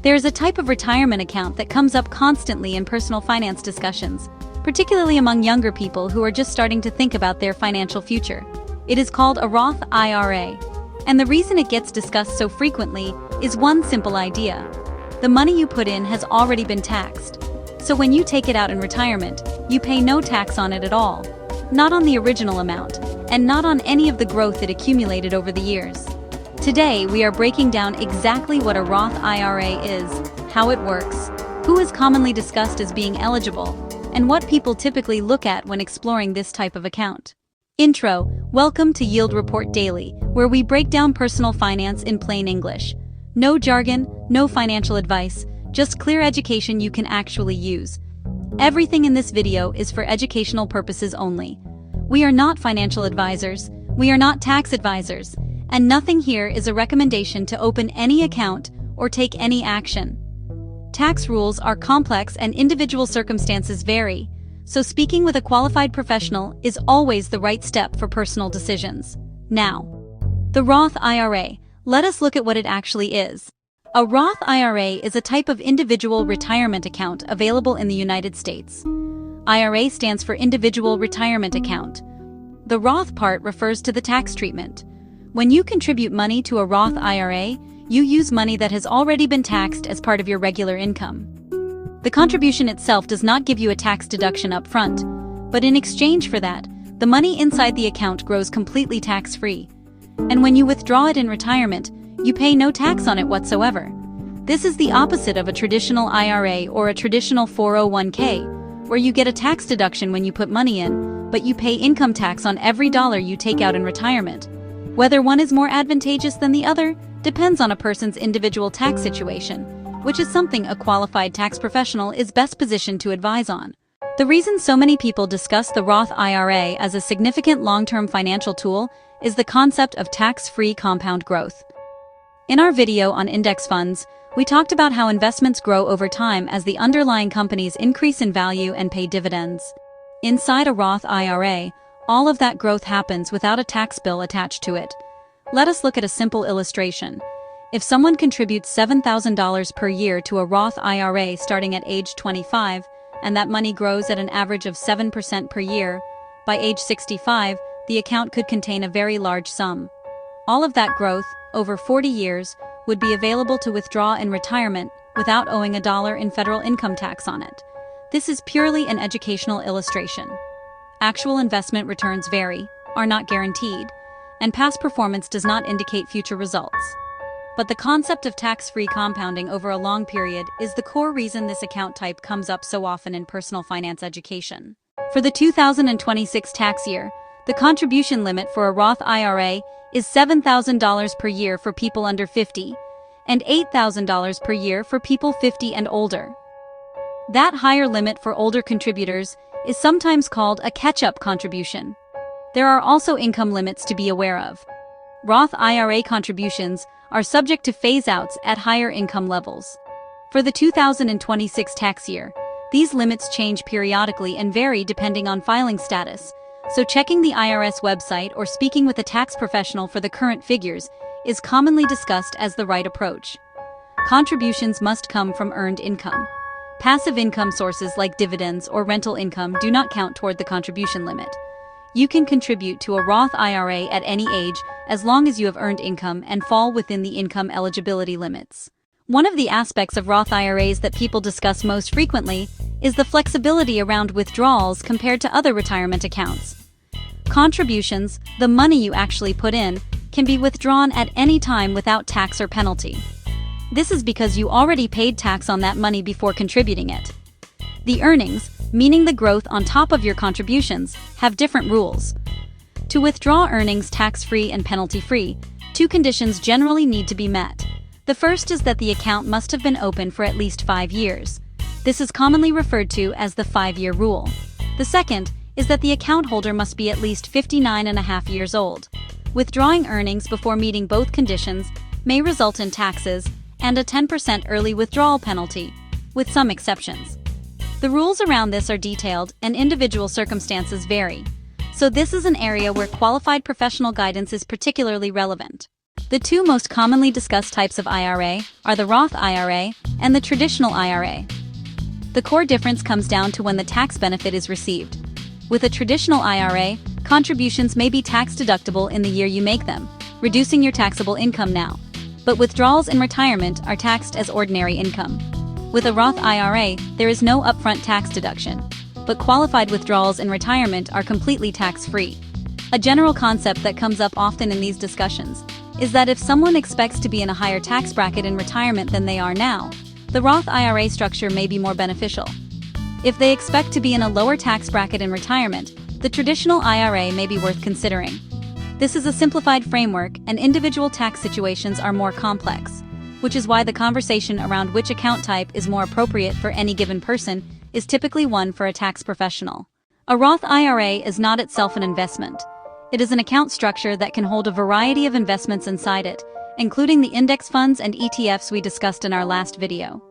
There is a type of retirement account that comes up constantly in personal finance discussions, particularly among younger people who are just starting to think about their financial future. It is called a Roth IRA. And the reason it gets discussed so frequently is one simple idea. The money you put in has already been taxed. So when you take it out in retirement, you pay no tax on it at all. Not on the original amount, and not on any of the growth it accumulated over the years. Today, we are breaking down exactly what a Roth IRA is, how it works, who is commonly discussed as being eligible, and what people typically look at when exploring this type of account. Intro: welcome to Yield Report Daily, where we break down personal finance in plain English. No jargon, no financial advice, just clear education you can actually use. Everything in this video is for educational purposes only. We are not financial advisors, we are not tax advisors, and nothing here is a recommendation to open any account or take any action. Tax rules are complex and individual circumstances vary, so speaking with a qualified professional is always the right step for personal decisions. Now, the Roth IRA. Let us look at what it actually is. A Roth IRA is a type of individual retirement account available in the United States. IRA stands for Individual Retirement Account. The Roth part refers to the tax treatment. When you contribute money to a Roth IRA, you use money that has already been taxed as part of your regular income. The contribution itself does not give you a tax deduction up front, but in exchange for that, the money inside the account grows completely tax-free. And when you withdraw it in retirement, you pay no tax on it whatsoever. This is the opposite of a traditional IRA or a traditional 401k, where you get a tax deduction when you put money in, but you pay income tax on every dollar you take out in retirement. Whether one is more advantageous than the other depends on a person's individual tax situation, which is something a qualified tax professional is best positioned to advise on. The reason so many people discuss the Roth IRA as a significant long-term financial tool is the concept of tax-free compound growth. In our video on index funds, we talked about how investments grow over time as the underlying companies increase in value and pay dividends. Inside a Roth IRA, all of that growth happens without a tax bill attached to it. Let us look at a simple illustration. If someone contributes $7,000 per year to a Roth IRA starting at age 25, and that money grows at an average of 7% per year, by age 65, the account could contain a very large sum. All of that growth, over 40 years, would be available to withdraw in retirement without owing $1 in federal income tax on it. This is purely an educational illustration. Actual investment returns vary, are not guaranteed, and past performance does not indicate future results. But the concept of tax-free compounding over a long period is the core reason this account type comes up so often in personal finance education. For the 2026 tax year, the contribution limit for a Roth IRA is $7,000 per year for people under 50, and $8,000 per year for people 50 and older. That higher limit for older contributors is sometimes called a catch-up contribution. There are also income limits to be aware of. Roth IRA contributions are subject to phase-outs at higher income levels. For the 2026 tax year, these limits change periodically and vary depending on filing status, so checking the IRS website or speaking with a tax professional for the current figures is commonly discussed as the right approach. Contributions must come from earned income. Passive income sources like dividends or rental income do not count toward the contribution limit. You can contribute to a Roth IRA at any age as long as you have earned income and fall within the income eligibility limits. One of the aspects of Roth IRAs that people discuss most frequently is the flexibility around withdrawals compared to other retirement accounts. Contributions, the money you actually put in, can be withdrawn at any time without tax or penalty. This is because you already paid tax on that money before contributing it. The earnings, meaning the growth on top of your contributions, have different rules. To withdraw earnings tax-free and penalty-free, two conditions generally need to be met. The first is that the account must have been open for at least 5 years. This is commonly referred to as the 5-year rule. The second is that the account holder must be at least 59.5 years old. Withdrawing earnings before meeting both conditions may result in taxes and a 10% early withdrawal penalty, with some exceptions. The rules around this are detailed and individual circumstances vary, so this is an area where qualified professional guidance is particularly relevant. The two most commonly discussed types of IRA are the Roth IRA and the traditional IRA. The core difference comes down to when the tax benefit is received. With a traditional IRA, contributions may be tax-deductible in the year you make them, reducing your taxable income now. But withdrawals in retirement are taxed as ordinary income. With a Roth IRA, there is no upfront tax deduction, but qualified withdrawals in retirement are completely tax-free. A general concept that comes up often in these discussions is that if someone expects to be in a higher tax bracket in retirement than they are now, the Roth IRA structure may be more beneficial. If they expect to be in a lower tax bracket in retirement, the traditional IRA may be worth considering. This is a simplified framework, and individual tax situations are more complex, which is why the conversation around which account type is more appropriate for any given person is typically one for a tax professional. A Roth IRA is not itself an investment. It is an account structure that can hold a variety of investments inside it, including the index funds and ETFs we discussed in our last video.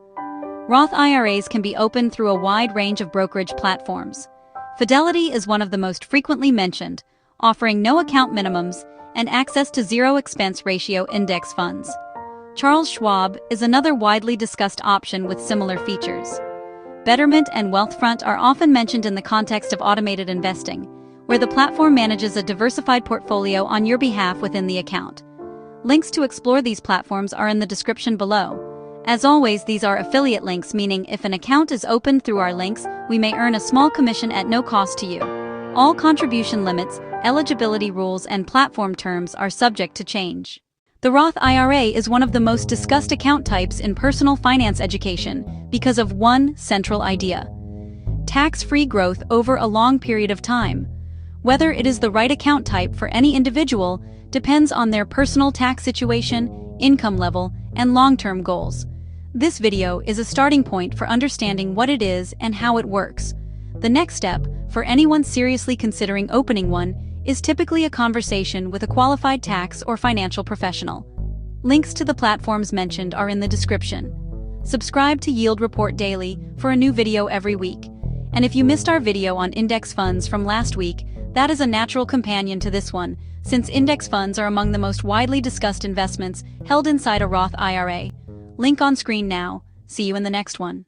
Roth IRAs can be opened through a wide range of brokerage platforms. Fidelity is one of the most frequently mentioned, offering no account minimums and access to zero expense ratio index funds. Charles Schwab is another widely discussed option with similar features. Betterment and Wealthfront are often mentioned in the context of automated investing, where the platform manages a diversified portfolio on your behalf within the account. Links to explore these platforms are in the description below. As always, these are affiliate links, meaning if an account is opened through our links, we may earn a small commission at no cost to you. All contribution limits, eligibility rules, and platform terms are subject to change. The Roth IRA is one of the most discussed account types in personal finance education because of one central idea: tax-free growth over a long period of time. Whether it is the right account type for any individual depends on their personal tax situation, income level, and long-term goals. This video is a starting point for understanding what it is and how it works. The next step, for anyone seriously considering opening one, is typically a conversation with a qualified tax or financial professional. Links to the platforms mentioned are in the description. Subscribe to Yield Report Daily for a new video every week. And if you missed our video on index funds from last week, that is a natural companion to this one, since index funds are among the most widely discussed investments held inside a Roth IRA. Link on screen now. See you in the next one.